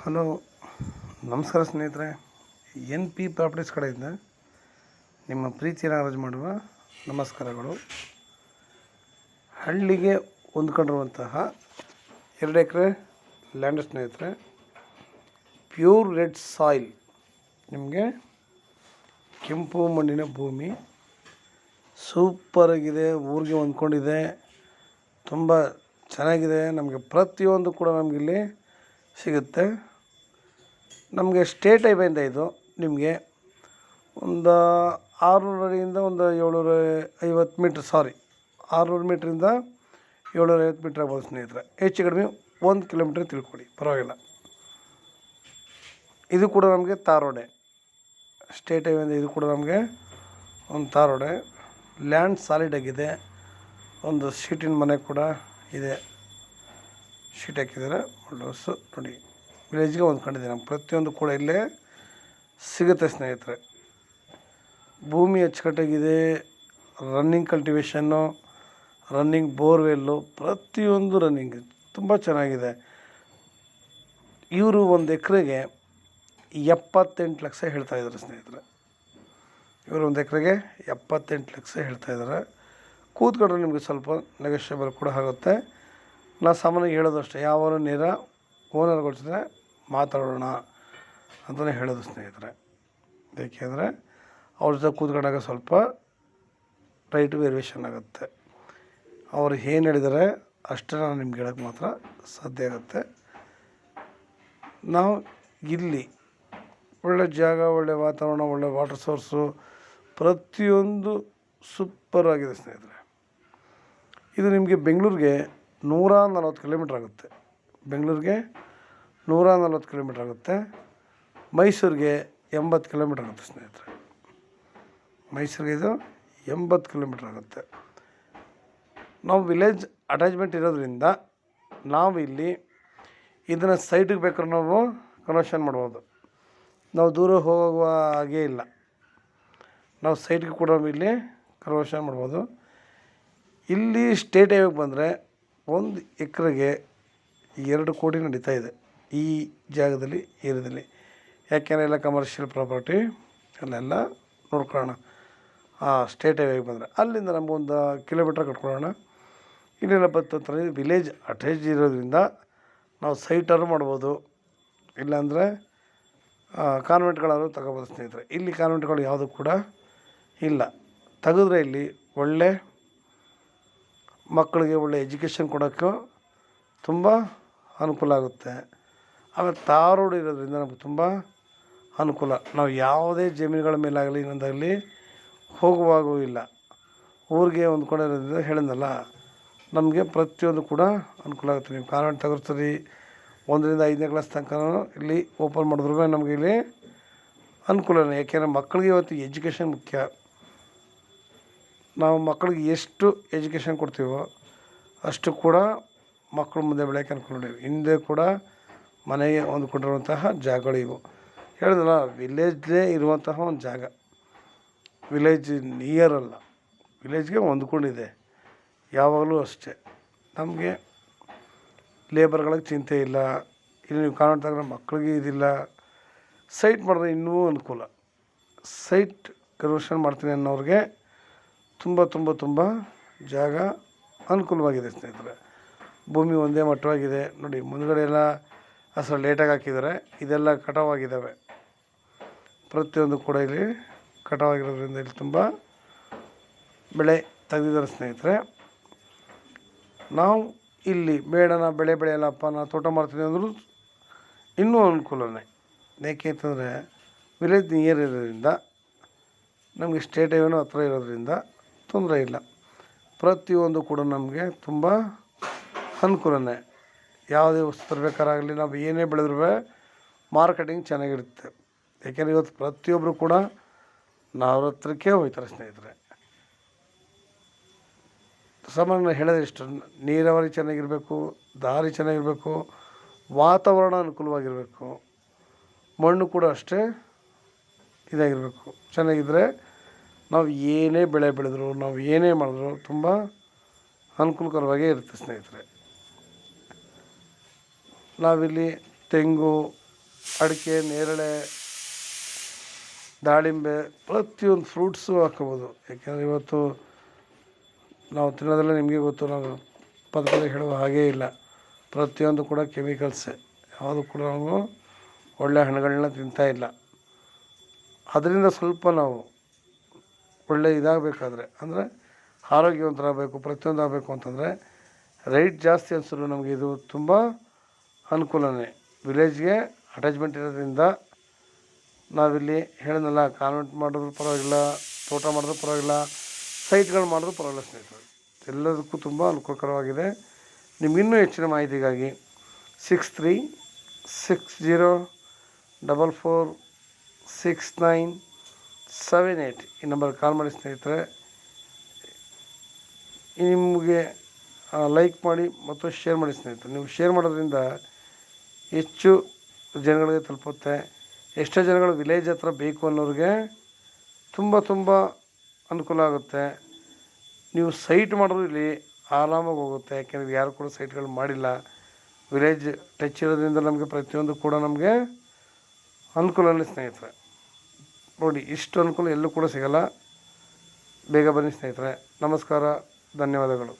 Hello, ನಮಸ್ಕಾರ ಸ್ನೇಹಿತರೆ. N P properties ಕಡೆಯಿಂದ ನಿಮ್ಮ ಪ್ರೀತಿಯನ್ನು ಆರಾಜು ಮಾಡುವ ನಮಸ್ಕಾರಗಳು. ಹಳ್ಳಿಗೆ ಹೊಂದ್ಕೊಂಡಿರುವಂತಹ 2 ಎಕರೆ ಲ್ಯಾಂಡ್ ಸ್ನೇಹಿತರೆ. ಪ್ಯೂರ್ ರೆಡ್ ಸಾಯಿಲ್, ನಿಮಗೆ ಕೆಂಪು ಮಣ್ಣಿನ ಭೂಮಿ, ಸೂಪರಾಗಿದೆ, ಊರಿಗೆ ಹೊಂದ್ಕೊಂಡಿದೆ, ತುಂಬ ಚೆನ್ನಾಗಿದೆ. ನಮಗೆ ಪ್ರತಿಯೊಂದು ಕೂಡ ನಮಗಿಲ್ಲಿ ಸಿಗುತ್ತೆ. ನಮಗೆ ಸ್ಟೇಟ್ ಹೈವೇಯಿಂದ ಇದು ನಿಮಗೆ ಒಂದು 600 ಅಡಿಯಿಂದ ಒಂದು 750 ಮೀಟ್ರ್, 600 ಮೀಟ್ರಿಂದ 750 ಮೀಟ್ರ್ ಆಗ್ಬೋದು ಸ್ನೇಹಿತರೆ. ಹೆಚ್ಚು ಕಡಿಮೆ 1 ಕಿಲೋಮೀಟ್ರ್ ತಿಳ್ಕೊಳ್ಳಿ, ಪರವಾಗಿಲ್ಲ. ಇದು ಕೂಡ ನಮಗೆ ತಾರ್ ರೋಡೆ, ಸ್ಟೇಟ್ ಹೈವೇಯಿಂದ ಇದು ಕೂಡ ನಮಗೆ ಒಂದು ತಾರ್ ರೋಡೆ. ಲ್ಯಾಂಡ್ ಸಾಲಿಡ್ ಆಗಿದೆ. ಒಂದು ಶೀಟಿನ ಮನೆ ಕೂಡ ಇದೆ, ಶೀಟ್ ಹಾಕಿದ್ದಾರೆ. ಒಳ್ಳೆ ಹೊಸ ನೋಡಿ, ವಿಲೇಜ್ಗೆ ಹೊಂದ್ಕೊಂಡಿದೆ. ನಮ್ಗೆ ಪ್ರತಿಯೊಂದು ಕೂಡ ಇಲ್ಲೇ ಸಿಗುತ್ತೆ ಸ್ನೇಹಿತರೆ. ಭೂಮಿ ಅಚ್ಚುಕಟ್ಟಾಗಿದೆ. ರನ್ನಿಂಗ್ ಕಲ್ಟಿವೇಷನ್ನು, ರನ್ನಿಂಗ್ ಬೋರ್ವೆಲ್ಲು, ಪ್ರತಿಯೊಂದು ರನ್ನಿಂಗ್ ತುಂಬ ಚೆನ್ನಾಗಿದೆ. ಇವರು 1 ಎಕರೆಗೆ 78 ಲಕ್ಷ ಹೇಳ್ತಾಯಿದ್ದಾರೆ ಸ್ನೇಹಿತರೆ. ಇವರು 1 ಎಕರೆಗೆ 78 ಲಕ್ಷ ಹೇಳ್ತಾಯಿದ್ದಾರೆ. ಕೂತ್ಕೊಂಡ್ರೆ ನಿಮಗೆ ಸ್ವಲ್ಪ ನೆಗೋಷಿಯಬಲ್ ಕೂಡ ಆಗುತ್ತೆ. ನಾವು ಸಾಮಾನ್ಯವಾಗಿ ಹೇಳೋದು ಅಷ್ಟೇ, ಯಾವಾಗ ನೇರ ಓನರ್ಗಳ ಜೊತೆ ಮಾತಾಡೋಣ ಅಂತಲೇ ಹೇಳೋದು ಸ್ನೇಹಿತರೆ. ಏಕೆಂದರೆ ಅವ್ರ ಜೊತೆ ಕೂತ್ಕೊಂಡಾಗ ಸ್ವಲ್ಪ ರೈಟ್ ವೇರಿಯೇಷನ್ ಆಗುತ್ತೆ. ಅವರು ಏನು ಹೇಳಿದ್ದಾರೆ ಅಷ್ಟೇ ನಾನು ನಿಮ್ಗೆ ಹೇಳೋಕ್ಕೆ ಮಾತ್ರ ಸಾಧ್ಯ ಆಗುತ್ತೆ. ನಾವು ಇಲ್ಲಿ ಒಳ್ಳೆ ಜಾಗ, ಒಳ್ಳೆ ವಾತಾವರಣ, ಒಳ್ಳೆ ವಾಟರ್ ಸೋರ್ಸು, ಪ್ರತಿಯೊಂದು ಸೂಪರಾಗಿದೆ ಸ್ನೇಹಿತರೆ. ಇದು ನಿಮಗೆ ಬೆಂಗಳೂರಿಗೆ 140 ಕಿಲೋಮೀಟ್ರ್ ಆಗುತ್ತೆ. ಬೆಂಗಳೂರಿಗೆ 140 ಕಿಲೋಮೀಟ್ರ್ ಆಗುತ್ತೆ. ಮೈಸೂರಿಗೆ 80 ಕಿಲೋಮೀಟ್ರ್ ಆಗುತ್ತೆ ಸ್ನೇಹಿತರೆ. ಮೈಸೂರಿಗೆ ಇದು 80 ಕಿಲೋಮೀಟ್ರ್ ಆಗುತ್ತೆ. ನಾವು ವಿಲೇಜ್ ಅಟ್ಯಾಚ್ಮೆಂಟ್ ಇರೋದ್ರಿಂದ ನಾವು ಇಲ್ಲಿ ಇದನ್ನು ಸೈಟಿಗೆ ಬೇಕಾದ್ರೆ ನಾವು ಕನ್ವರ್ಷನ್ ಮಾಡ್ಬೋದು. ನಾವು ದೂರ ಹೋಗುವ ಹಾಗೇ ಇಲ್ಲ. ನಾವು ಸೈಟ್ಗೆ ಕೂಡ ಇಲ್ಲಿ ಕನ್ವರ್ಷನ್ ಮಾಡ್ಬೋದು. ಇಲ್ಲಿ ಸ್ಟೇಟ್ ಹೈವೇಗೆ ಬಂದರೆ 1 ಎಕರೆಗೆ 2 ಕೋಟಿ ನಡೀತಾ ಇದೆ ಈ ಜಾಗದಲ್ಲಿ, ಏರಿಯಾದಲ್ಲಿ. ಯಾಕೆಂದರೆ ಎಲ್ಲ ಕಮರ್ಷಿಯಲ್ ಪ್ರಾಪರ್ಟಿ ಅಲ್ಲೆಲ್ಲ ನೋಡ್ಕೊಳ್ಳೋಣ. ಸ್ಟೇಟ್ ಹೈವೇಗೆ ಬಂದರೆ ಅಲ್ಲಿಂದ ನಮಗೊಂದು ಕಿಲೋಮೀಟ್ರ್ ಕಟ್ಕೊಳ್ಳೋಣ. ಇಲ್ಲೆಲ್ಲ ಬರ್ತಂತಾರೆ. ವಿಲೇಜ್ ಅಟ್ಯಾಚ್ ಇರೋದ್ರಿಂದ ನಾವು ಸೈಟಾದ್ರು ಮಾಡ್ಬೋದು, ಇಲ್ಲಾಂದರೆ ಕಾನ್ವೆಂಟ್ಗಳಾದ್ರು ತಗೋಬೋದು ಸ್ನೇಹಿತರೆ. ಇಲ್ಲಿ ಕಾನ್ವೆಂಟ್ಗಳು ಯಾವುದೂ ಕೂಡ ಇಲ್ಲ. ತೆಗೆದ್ರೆ ಇಲ್ಲಿ ಒಳ್ಳೆ ಮಕ್ಕಳಿಗೆ ಒಳ್ಳೆ ಎಜುಕೇಷನ್ ಕೊಡೋಕ್ಕೂ ತುಂಬ ಅನುಕೂಲ ಆಗುತ್ತೆ. ಆಮೇಲೆ ತಾರ್ ರೋಡ್ ಇರೋದ್ರಿಂದ ನಮಗೆ ತುಂಬ ಅನುಕೂಲ. ನಾವು ಯಾವುದೇ ಜಮೀನುಗಳ ಮೇಲಾಗಲಿ ಇನ್ನೊಂದಾಗಲಿ ಹೋಗುವಾಗೂ ಇಲ್ಲ. ಊರಿಗೆ ಹೊಂದ್ಕೊಂಡಿರೋದ್ರಿಂದ ಹೇಳಿದ್ನಲ್ಲ, ನಮಗೆ ಪ್ರತಿಯೊಂದು ಕೂಡ ಅನುಕೂಲ ಆಗುತ್ತೆ. ನೀವು ಕಾನ್ವೆಂಟ್ ತೆಗೆದ್ರಿ 1ರಿಂದ 5ನೇ ಕ್ಲಾಸ್ ತನಕ ಇಲ್ಲಿ ಓಪನ್ ಮಾಡಿದ್ರು ನಮಗೆ ಇಲ್ಲಿ ಅನುಕೂಲನೇ. ಯಾಕೆಂದರೆ ಮಕ್ಕಳಿಗೆ ಇವತ್ತು ಎಜುಕೇಷನ್ ಮುಖ್ಯ. ನಾವು ಮಕ್ಕಳಿಗೆ ಎಷ್ಟು ಎಜುಕೇಷನ್ ಕೊಡ್ತೀವೋ ಅಷ್ಟು ಕೂಡ ಮಕ್ಕಳು ಮುಂದೆ ಬೆಳೆಯೋಕ್ಕೆ ಅನುಕೂಲ. ಹಿಂದೆ ಕೂಡ ಮನೆಗೆ ಹೊಂದ್ಕೊಂಡಿರುವಂತಹ ಜಾಗಗಳು ಇವು. ಹೇಳಿದ್ನಲ್ಲ, ವಿಲೇಜ್ಲೇ ಇರುವಂತಹ ಒಂದು ಜಾಗ. ವಿಲೇಜ್ ನಿಯರ್ ಅಲ್ಲ, ವಿಲೇಜ್ಗೆ ಹೊಂದ್ಕೊಂಡಿದೆ. ಯಾವಾಗಲೂ ಅಷ್ಟೇ. ನಮಗೆ ಲೇಬರ್ಗಳಿಗೆ ಚಿಂತೆ ಇಲ್ಲ. ಇಲ್ಲಿ ನೀವು ಕಾನ್ವೆಂಟ್ ತಗೊಂಡ್ರೆ ಮಕ್ಕಳಿಗೆ ಇದಿಲ್ಲ. ಸೈಟ್ ಮಾಡಿದ್ರೆ ಇನ್ನೂ ಅನುಕೂಲ. ಸೈಟ್ ಕನ್ವರ್ಷನ್ ಮಾಡ್ತೀನಿ ಅನ್ನೋರಿಗೆ ತುಂಬ ತುಂಬ ತುಂಬ ಜಾಗ ಅನುಕೂಲವಾಗಿದೆ ಸ್ನೇಹಿತರೆ. ಭೂಮಿ ಒಂದೇ ಮಟ್ಟವಾಗಿದೆ. ನೋಡಿ, ಮುಂದುಗಡೆ ಎಲ್ಲ ಹಸಿರು ಲೇಟಾಗಿ ಹಾಕಿದ್ದಾರೆ. ಇದೆಲ್ಲ ಕಟಾವಾಗಿದ್ದಾವೆ. ಪ್ರತಿಯೊಂದು ಕೂಡ ಇಲ್ಲಿ ಕಟಾವಾಗಿರೋದ್ರಿಂದ ಇಲ್ಲಿ ತುಂಬ ಬೆಳೆ ತೆಗೆದಿದ್ದಾರೆ ಸ್ನೇಹಿತರೆ. ನಾವು ಇಲ್ಲಿ ಬೇಡ, ನಾ ಬೆಳೆ ಬೆಳೆಯಲ್ಲಪ್ಪ, ನಾನು ತೋಟ ಮಾಡ್ತೀನಿ ಅಂದರೂ ಇನ್ನೂ ಅನುಕೂಲನೇ. ಏಕೆ ಅಂತಂದರೆ ವಿಲೇಜ್ ನಿಯರ್ ಇರೋದ್ರಿಂದ ನಮಗೆ ಸ್ಟೇಟ್ ಹೈವೇನೂ ಹತ್ರ ಇರೋದ್ರಿಂದ ತೊಂದರೆ ಇಲ್ಲ. ಪ್ರತಿಯೊಂದು ಕೂಡ ನಮಗೆ ತುಂಬ ಅನುಕೂಲನೇ. ಯಾವುದೇ ವಸ್ತು ತರಬೇಕಾರಾಗಲಿ, ನಾವು ಏನೇ ಬೆಳೆದ್ರೂ ಮಾರ್ಕೆಟಿಂಗ್ ಚೆನ್ನಾಗಿರುತ್ತೆ. ಏಕೆಂದರೆ ಇವತ್ತು ಪ್ರತಿಯೊಬ್ಬರು ಕೂಡ ನಾವು ಹತ್ರಕ್ಕೆ ಹೋಗ್ತಾರೆ ಸ್ನೇಹಿತರೆ. ಸಾಮಾನ್ಯ ಹೇಳೋದು ಇಷ್ಟು, ನೀರಾವರಿ ಚೆನ್ನಾಗಿರಬೇಕು, ದಾರಿ ಚೆನ್ನಾಗಿರಬೇಕು, ವಾತಾವರಣ ಅನುಕೂಲವಾಗಿರಬೇಕು, ಮಣ್ಣು ಕೂಡ ಅಷ್ಟೇ ಇದಾಗಿರಬೇಕು. ಚೆನ್ನಾಗಿದ್ದರೆ ನಾವು ಏನೇ ಬೆಳೆ ಬೆಳೆದ್ರು, ನಾವು ಏನೇ ಮಾಡಿದ್ರು ತುಂಬ ಅನುಕೂಲಕರವಾಗೇ ಇರುತ್ತೆ ಸ್ನೇಹಿತರೆ. ನಾವಿಲ್ಲಿ ತೆಂಗು, ಅಡಿಕೆ, ನೇರಳೆ, ದಾಳಿಂಬೆ ಪ್ರತಿಯೊಂದು ಫ್ರೂಟ್ಸು ಹಾಕೋಬೋದು. ಯಾಕೆಂದರೆ ಇವತ್ತು ನಾವು ತಿನ್ನೋದೆಲ್ಲ ನಿಮಗೆ ಗೊತ್ತು, ನಾವು ಪದೇ ಹೇಳುವ ಹಾಗೇ ಇಲ್ಲ. ಪ್ರತಿಯೊಂದು ಕೂಡ ಕೆಮಿಕಲ್ಸೇ. ಯಾವುದು ಕೂಡ ನಾವು ಒಳ್ಳೆಯ ಹಣ್ಣುಗಳನ್ನ ತಿಂತಾಯಿಲ್ಲ. ಅದರಿಂದ ಸ್ವಲ್ಪ ನಾವು ಒಳ್ಳೆ ಇದಾಗಬೇಕಾದ್ರೆ, ಅಂದರೆ ಆರೋಗ್ಯವಂತರಾಗಬೇಕು, ಪ್ರತಿಯೊಂದು ಆಗಬೇಕು ಅಂತಂದರೆ ರೈಟ್ ಜಾಸ್ತಿ ಅನಿಸಿದ್ರು ನಮಗೆ ಇದು ತುಂಬ ಅನುಕೂಲನೇ. ವಿಲೇಜ್ಗೆ ಅಟ್ಯಾಚ್ಮೆಂಟ್ ಇರೋದ್ರಿಂದ ನಾವಿಲ್ಲಿ ಹೇಳಿದ್ನಲ್ಲ, ಕಾನ್ವೆಂಟ್ ಮಾಡಿದ್ರು ಪರವಾಗಿಲ್ಲ, ತೋಟ ಮಾಡಿದ್ರು ಪರವಾಗಿಲ್ಲ, ಸೈಟ್ಗಳು ಮಾಡಿದ್ರು ಪರವಾಗಿಲ್ಲ ಸ್ನೇಹಿತರೆ. ಎಲ್ಲದಕ್ಕೂ ತುಂಬ ಅನುಕೂಲಕರವಾಗಿದೆ. ನಿಮಗಿನ್ನೂ ಹೆಚ್ಚಿನ ಮಾಹಿತಿಗಾಗಿ 6360446978 ಈ ನಂಬರ್ ಕಾಲ್ ಮಾಡಿ ಸ್ನೇಹಿತರೆ. ನಿಮಗೆ ಲೈಕ್ ಮಾಡಿ ಮತ್ತು ಶೇರ್ ಮಾಡಿ ಸ್ನೇಹಿತರೆ. ನೀವು ಶೇರ್ ಮಾಡೋದ್ರಿಂದ ಹೆಚ್ಚು ಜನಗಳಿಗೆ ತಲುಪುತ್ತೆ. ಎಷ್ಟೋ ಜನಗಳು ವಿಲೇಜ್ ಹತ್ರ ಬೇಕು ಅನ್ನೋರಿಗೆ ತುಂಬ ಅನುಕೂಲ ಆಗುತ್ತೆ. ನೀವು ಸೈಟ್ ಮಾಡಿದ್ರು ಇಲ್ಲಿ ಆರಾಮಾಗಿ ಹೋಗುತ್ತೆ. ಯಾಕೆಂದರೆ ಯಾರು ಕೂಡ ಸೈಟ್ಗಳು ಮಾಡಿಲ್ಲ. ವಿಲೇಜ್ ಟಚ್ ಇರೋದ್ರಿಂದ ನಮಗೆ ಪ್ರತಿಯೊಂದು ಕೂಡ ನಮಗೆ ಅನುಕೂಲನೇ ಸ್ನೇಹಿತರೆ. ನೋಡಿ, ಇಷ್ಟು ಅನುಕೂಲ ಎಲ್ಲೂ ಕೂಡ ಸಿಗೋಲ್ಲ. ಬೇಗ ಬನ್ನಿ ಸ್ನೇಹಿತರೆ. ನಮಸ್ಕಾರ, ಧನ್ಯವಾದಗಳು.